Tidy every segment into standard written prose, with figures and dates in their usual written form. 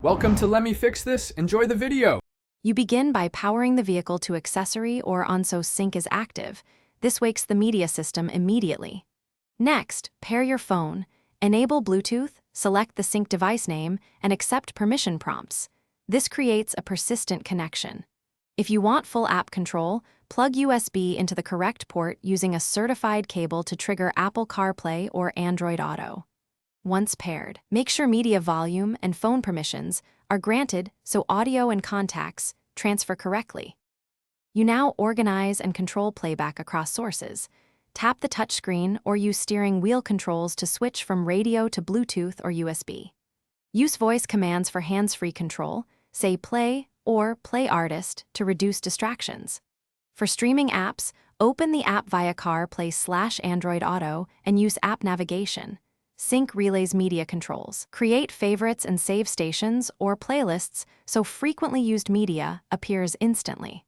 Welcome to Let Me Fix This. Enjoy the video. You begin by powering the vehicle to accessory or on so sync is active. This wakes the media system immediately. Next, pair your phone, enable Bluetooth, select the sync device name, and accept permission prompts. This creates a persistent connection. If you want full app control, plug USB into the correct port using a certified cable to trigger Apple CarPlay or Android Auto. Once paired, make sure media volume and phone permissions are granted so audio and contacts transfer correctly. You now organize and control playback across sources. Tap the touchscreen or use steering wheel controls to switch from radio to Bluetooth or USB. Use voice commands for hands-free control, say play or play artist to reduce distractions. For streaming apps, open the app via CarPlay/Android Auto and use app navigation. Sync relays media controls. Create favorites and save stations or playlists so frequently used media appears instantly.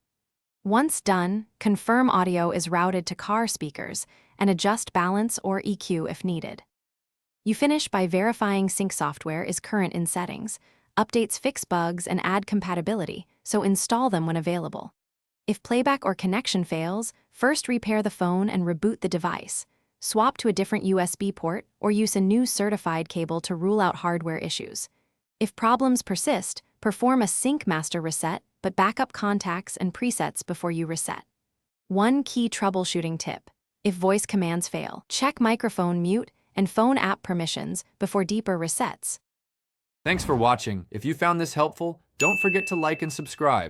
Once done, confirm audio is routed to car speakers and adjust balance or EQ if needed. You finish by verifying sync software is current in settings. Updates fix bugs and add compatibility, so install them when available. If playback or connection fails, first repair the phone and reboot the device. Swap to a different USB port or use a new certified cable to rule out hardware issues. If problems persist, perform a sync master reset, but back up contacts and presets before you reset. One key troubleshooting tip: if voice commands fail, check microphone mute and phone app permissions before deeper resets. Thanks for watching. If you found this helpful, don't forget to like and subscribe.